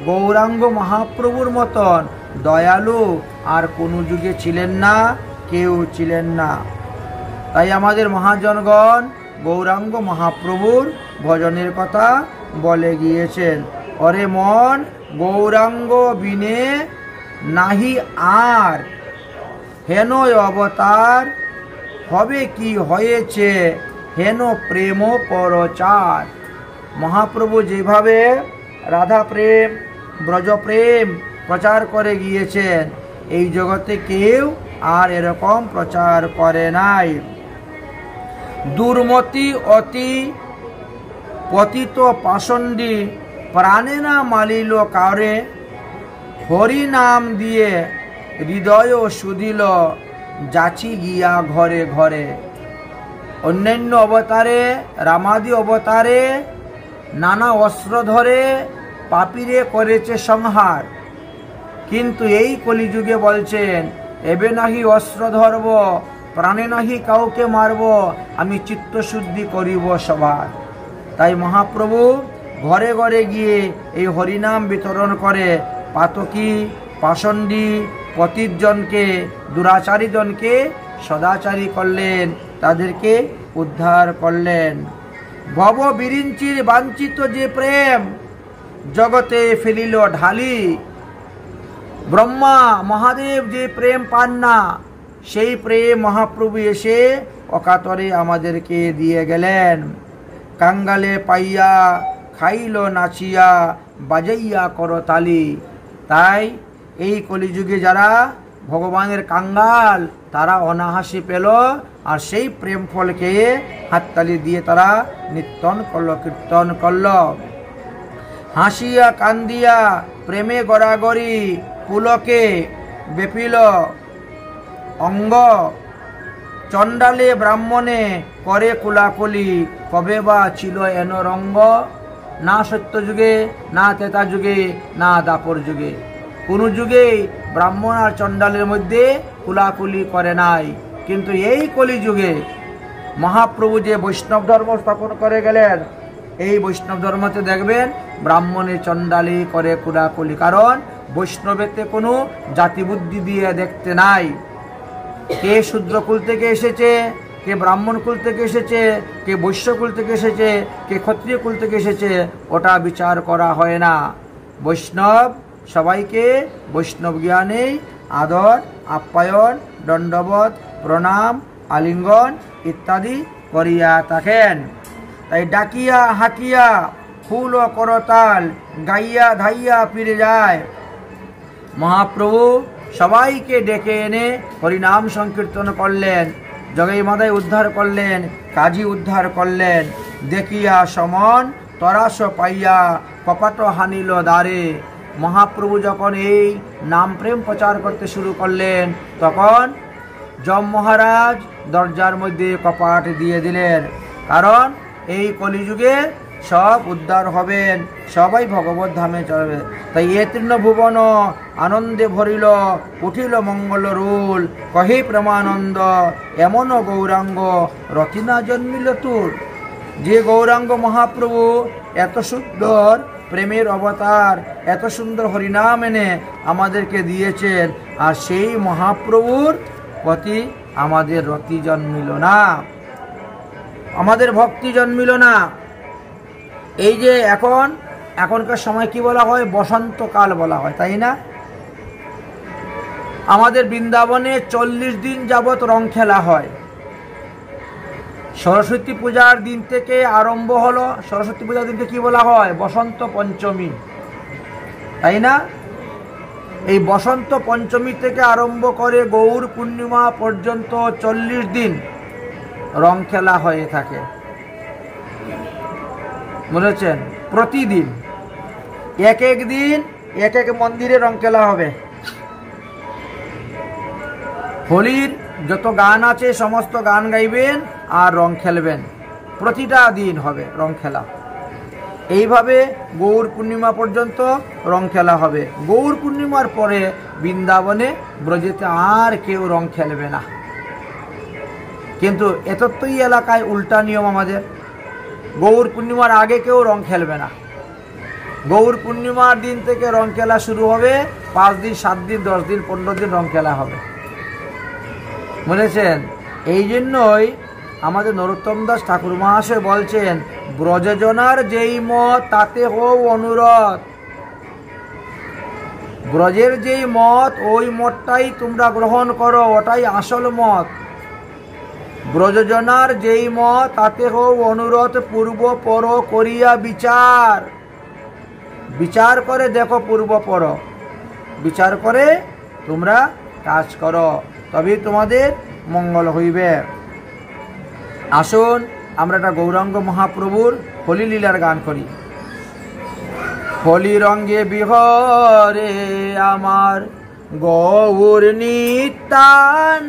গৌরাঙ্গ মহাপ্রভুর মতন দয়ালু আর কোনো যুগে ছিলেন না, কেউ ছিলেন না। তাই আমাদের মহাজনগণ গৌরাঙ্গ মহাপ্রভুর ভজনের কথা বলে গিয়েছেন। অরে মন গৌরাঙ্গ বিনে নাহি আর, হেন অবতার হবে কি হয়েছে, হেন প্রেম পরচার। মহাপ্রভু যেভাবে রাধা প্রেম, ব্রজ প্রেম প্রচার করে গিয়েছেন, এই জগতে কেউ আর এরকম প্রচার করে নাই। দুর্মতি অতি পতিত পাষণ্ডী, প্রাণে না মালিল কারে, হরি নাম দিয়ে হৃদয় শুধিল, যাচি গিয়া ঘরে ঘরে। অন্যান্য অবতারে, রামাদি অবতারে নানা অস্ত্র ধরে পাপীরে করেছে সংহার, কিন্তু এই কলিযুগে বলছেন, এবে নাহি অস্ত্র ধরব, প্রাণে নাহি কাউকে মারব, আমি চিত্তশুদ্ধি করিব সবার। তাই মহাপ্রভু ঘরে ঘরে গিয়ে এই হরিনাম বিতরণ করে পাতকী, পাষণ্ডী, পতিতজনকে, দুরাচারীজনকে সদাচারী করলেন, তাদেরকে উদ্ধার করলেন। ভব বিরিঞ্চির বাঞ্ছিত যে প্রেম, জগতে ফেলিল ঢালি। ব্রহ্মা মহাদেব যে প্রেম পান না, সেই প্রেম মহাপ্রভু এসে অকাতরে আমাদেরকে দিয়ে গেলেন। কাঙ্গালে পাইয়া খাইল নাচিয়া, বাজাইয়া করতালি। তাই এই কলিযুগে যারা ভগবানের কাঙ্গাল, তারা অনাহাসি পেল, আর সেই প্রেম ফলকে হাততালি দিয়ে তারা নিত্যন করল, কীর্তন করল। হাসিয়া কান্দিয়া প্রেমে গড়াগড়ি, পুলকে বেপিল অঙ্গ। চণ্ডালে ব্রাহ্মণে করে কুলাকুলি, কবে বা ছিল এন রঙ্গ। না সত্য যুগে, না তেতা যুগে, না দাপর যুগে, কোনো যুগেই ব্রাহ্মণ আর চণ্ডালের মধ্যে কুলাকুলি করে নাই। কিন্তু এই কলিযুগে মহাপ্রভু যে বৈষ্ণব ধর্ম স্থাপন করে গেলেন, এই বৈষ্ণব ধর্মতে দেখবেন ব্রাহ্মণে চণ্ডালি করে কুলাকুলি, কারণ বৈষ্ণবেতে কোনো জাতিবুদ্ধি দিয়ে দেখতে নাই। কে শূদ্রকুল থেকে এসেছে, কে ব্রাহ্মণ কুল থেকে এসেছে, কে বৈশ্যকুল থেকে এসেছে, কে ক্ষত্রিয় কুল থেকে এসেছে, ওটা বিচার করা হয় না। বৈষ্ণব সবাইকে বৈষ্ণব জ্ঞানে আদর, আপ্যায়ন, দণ্ডবত, প্রণাম, আলিঙ্গন ইত্যাদি করিয়া থাকেন। তাই ডাকিয়া হাকিয়া ফুল ও করতাল, গাইয়া ধাইয়া ফিরে যায়। মহাপ্রভু সবাইকে ডেকে এনে হরিনাম সংকীর্তন করলেন, জগাই মাদাই উদ্ধার করলেন, কাজী উদ্ধার করলেন। দেখিয়া সমন তরাস পাইয়া, কপাট হানিল দ্বারে। মহাপ্রভু যখন এই নাম প্রেম প্রচার করতে শুরু করলেন, তখন যম মহারাজ দরজার মধ্যে কপাট দিয়ে দিলেন, কারণ এই কলিযুগে সব উদ্ধার হবেন, সবাই ভগবত ধামে চলবে। তাই এ তৃণভুবন আনন্দে ভরিল, উঠিল মঙ্গল রুল, কহি প্রেমানন্দ, এমন গৌরাঙ্গ রতিনা জন্মিল তুর। যে গৌরাঙ্গ মহাপ্রভু এত সুন্দর প্রেমের অবতার, এত সুন্দর হরিনাম এনে আমাদেরকে দিয়েছেন, আর সেই মহাপ্রভুর প্রতি আমাদের রতি জন্মিল না, আমাদের ভক্তি জন্মিল না। এই যে এখনকার সময় কি বলা হয়, বসন্তকাল বলা হয়, তাই না? আমাদের বৃন্দাবনে 40 দিন যাবৎ রং খেলা হয়। সরস্বতী পূজার দিন থেকে আরম্ভ হলো। সরস্বতী পূজার দিনকে কি বলা হয়? বসন্ত পঞ্চমী, তাই না? এই বসন্ত পঞ্চমী থেকে আরম্ভ করে গৌর পূর্ণিমা পর্যন্ত 40 দিন রং খেলা হয়ে থাকে, বুঝেছেন? প্রতিদিন এক এক দিন এক এক মন্দিরে রং খেলা হবে। হোলির যত গান আছে সমস্ত গান গাইবেন আর রং খেলবেন, প্রতিটা দিন হবে রং খেলা। এইভাবে গৌর পূর্ণিমা পর্যন্ত রং খেলা হবে। গৌর পূর্ণিমার পরে বৃন্দাবনে ব্রজেতে আর কেউ রং খেলবে না। কিন্তু এতত্তই এলাকায় উল্টা নিয়ম আমাদের, গৌর পূর্ণিমার আগে কেউ রং খেলবে না। গৌর পূর্ণিমার দিন থেকে রং খেলা শুরু হবে, 5 দিন 7 দিন 10 দিন 15 দিন রং খেলা হবে, বুঝেছেন? এই জন্যই আমাদের নরোত্তম দাস ঠাকুর মহাশয় বলছেন, ব্রজজনার যেই মত তাতে হও অনুরোধ। ব্রজের যেই মত ওই মতটাই তোমরা গ্রহণ করো, ওটাই আসল মত। ব্রজজনার যেই মত তাতে হও অনুরোধ, পূর্ব পর করিয়া বিচার। বিচার করে দেখো, পূর্ব পর বিচার করে তোমরা কাজ করো, তবেই তোমাদের মঙ্গল হইবে। আসুন আমরা একটা গৌরাঙ্গ মহাপ্রভুর হোলি লীলার গান করি। হোলি রঙ্গে বিহরে আমার গৌর নিত্যানন্দ,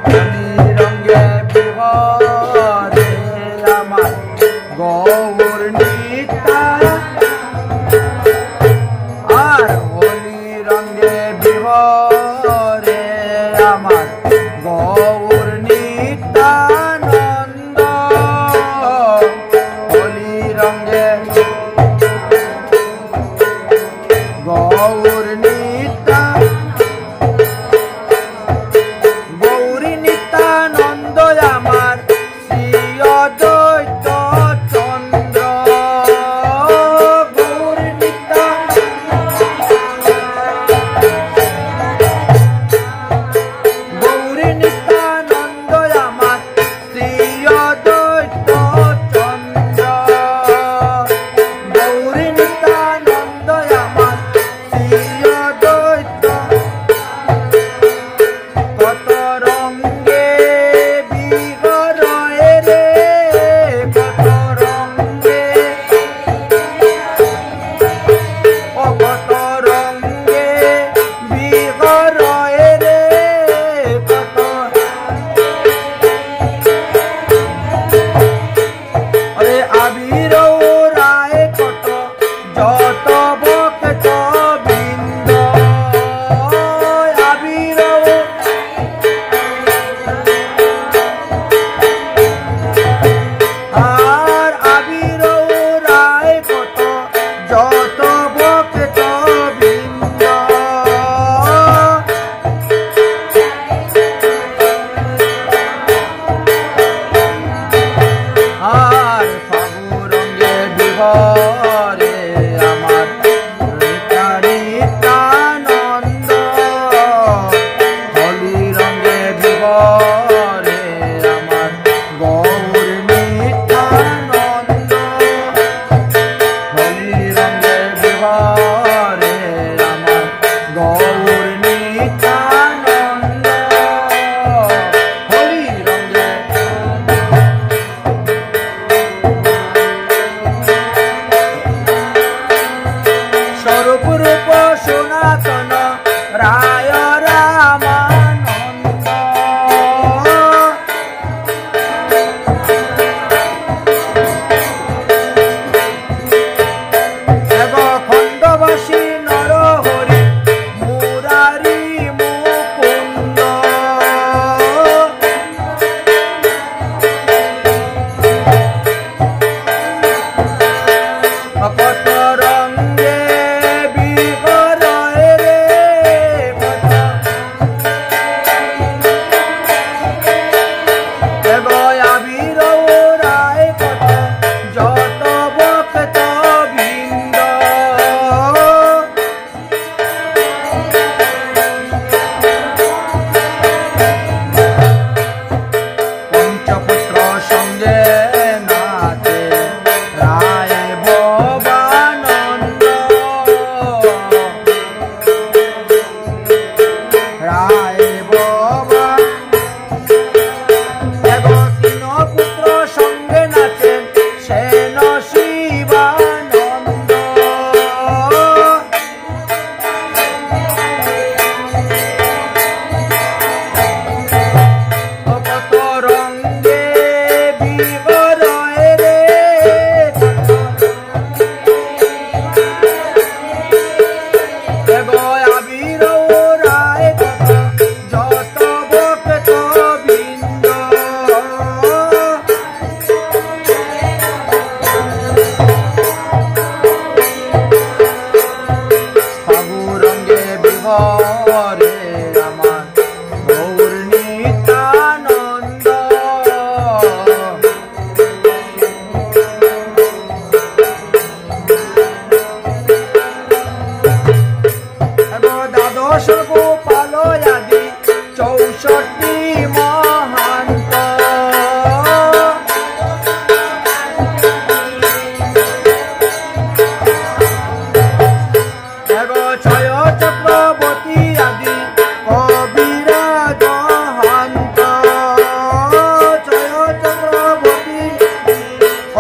হোলি রঙ্গে বিহরে আমার গৌর নিত্যানন্দ, আর হোলি রঙ্গে বিহরে আমার গৌর নিত্যানন্দ, হোলি রঙ্গে গৌর নিত্যানন্দ, গৌরী নিত্যানন্দ আমার শ্রী অদ্বৈত চন্দ্র, গৌরী নিত্যানন্দ আমার শ্রী অদ্বৈত চন্দ্র, গৌরী নিত্যানন্দ আমার শ্রী অদ্বৈত, কত রঙ্গে বিহরয় রে, কত রঙ্গে, ও কত রঙ্গে বিহরয় রে, কত আরে আবির রায়, কত যত ভক্ত বৃন্দ, আবির আর আবির রায়, কত যত ভক্ত বৃন্দ, আর ফাগুরঙ্গে বিহরে আমার নিত্যানন্দ, হোলি রঙ্গে বিহরে আমার গৌর নিত্যানন্দ, হোলি রঙ্গে বিহরে আমার গৌর নিত্যানন্দ, হোলি রঙ্গে রে আমার গৌর নিত্যানন্দ। দ্বাদশ গোপাল আদি 64 মহান্ত। ছয় চক্রবর্তী আদি কবিরাজ হান্ত। ছয় চক্রবর্তী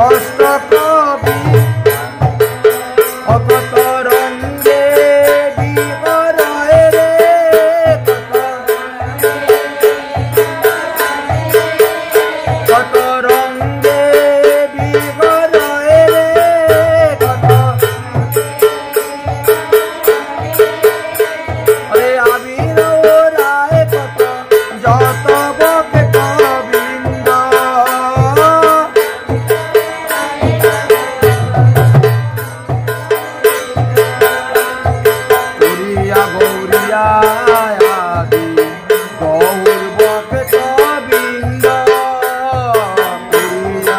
অষ্ট কবি অকত রঙ্গে বিহরয় রে কত রঙ্গে বিহরয় রে কত আবির রায় কত যত ভক্ত বৃন্দ। গৌরিয়া গৌরিয়া আদি গৌর ভক্ত বৃন্দ। গৌরিয়া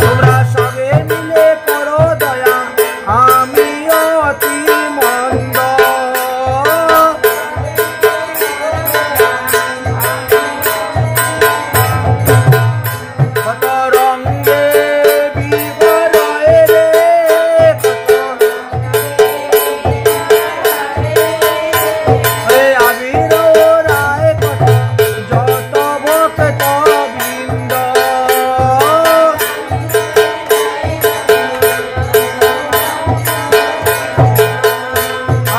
তোমরা সবে মিলে করো দয়া আমি অতি মন্দ। কত রঙ্গে বিহরয় রে আবির রায় কত যত ভক্ত বৃন্দ।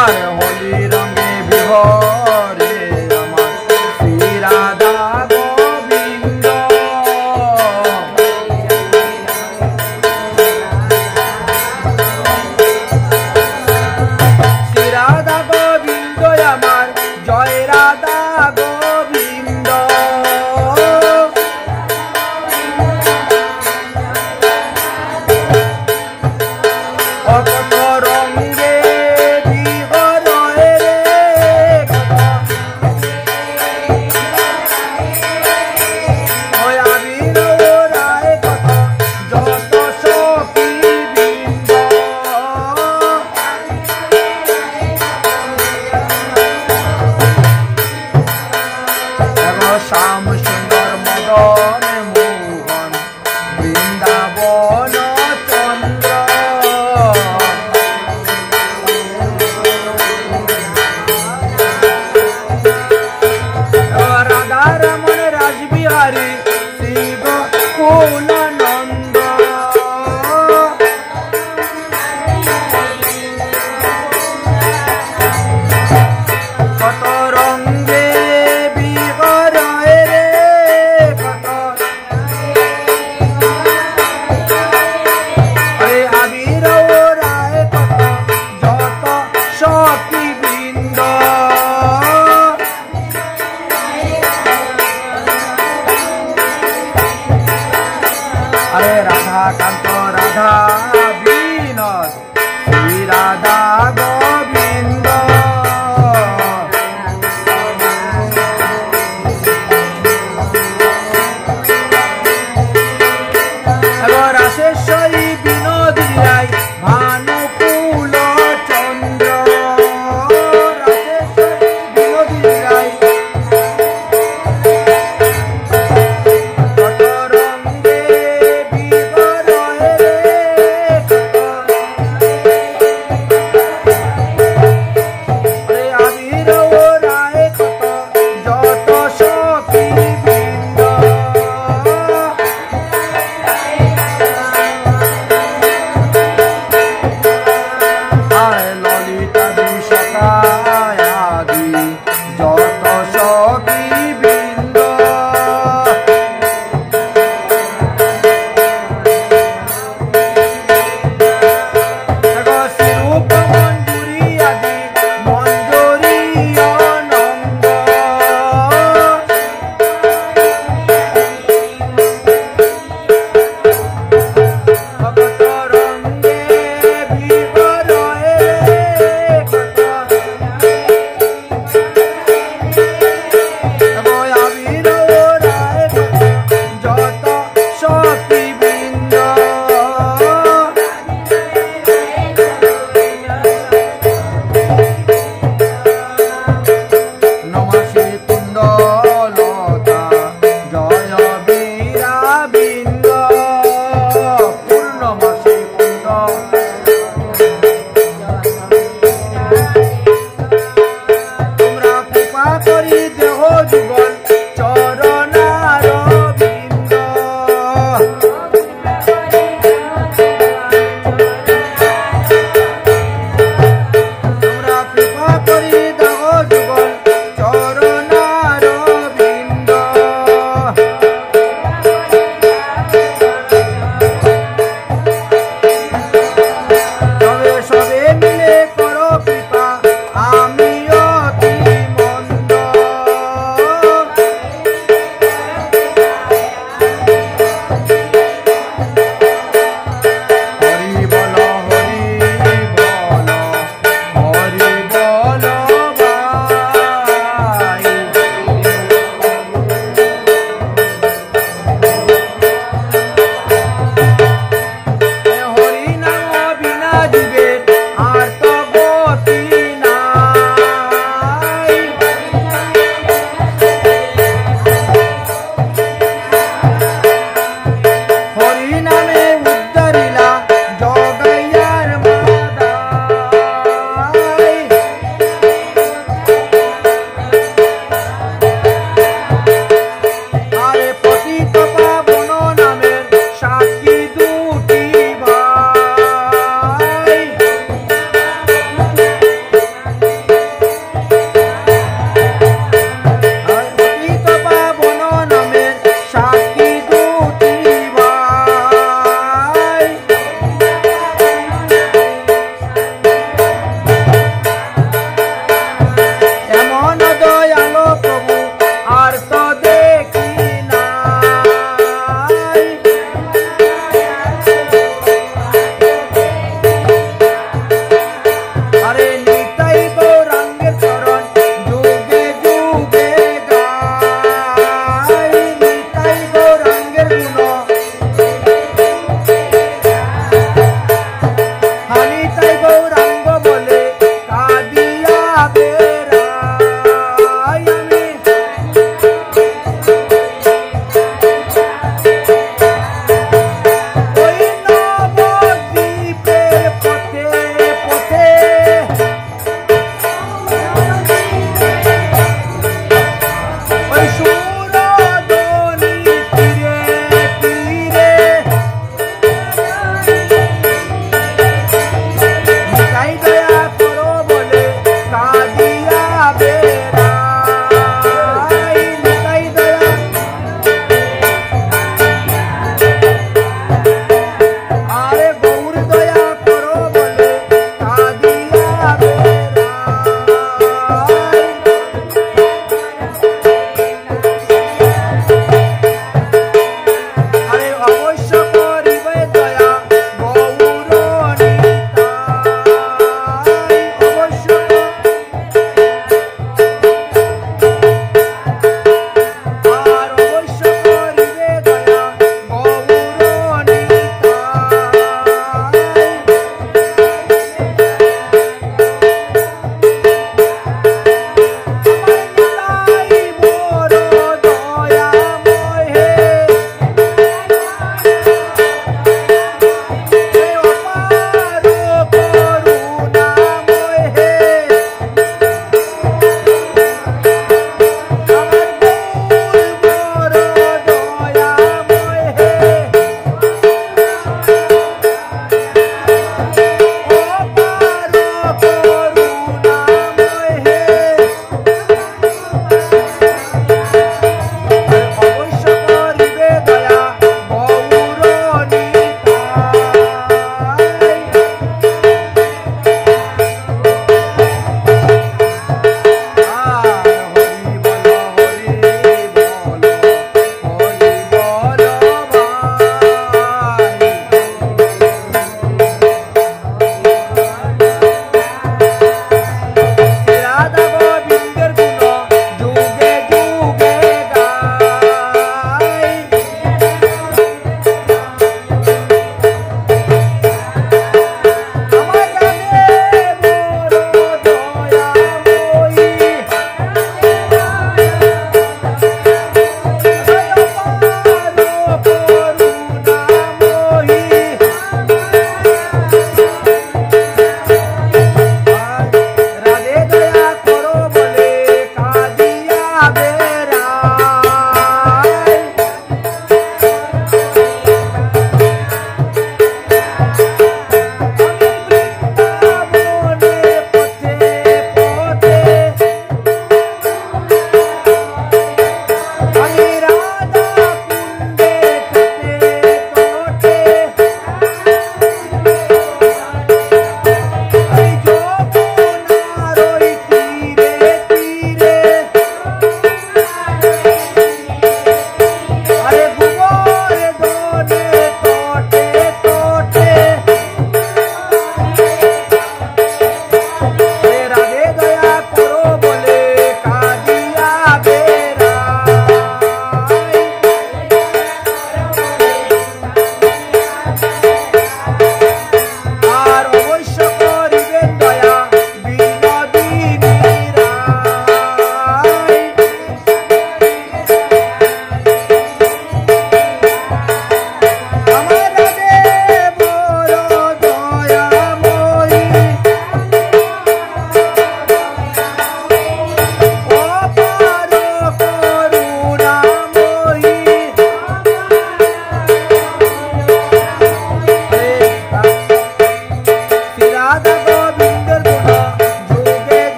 আর হোলি রঙে বিহরে আমার শ্রী রাধা গোবিন্দ। শ্রী রাধা গোবিন্দ আমার জয় রাধা গোবিন্দ। অকত রঙ্গে বিহরয় রে আবির রায় কত যত সখী বৃন্দ। শ্যাম সুন্দর মদন মোহন বৃন্দাবন চন্দ্র। রাধা রমন রাসবিহারী শ্রী গোকুলানন্দ। কত রঙ্গে বিহরয় রে কত আবির রায় কত যত সখী বৃন্দ।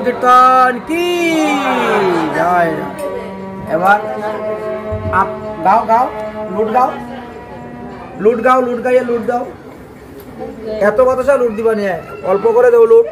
সংকীর্তন কি জয়। এবার আপ গাও গাও লুট গাও লুট গাও লুট গাইয়ে লুট দাও। এত কথা লুট দিবা নিয়ে অল্প করে দেবো লুট।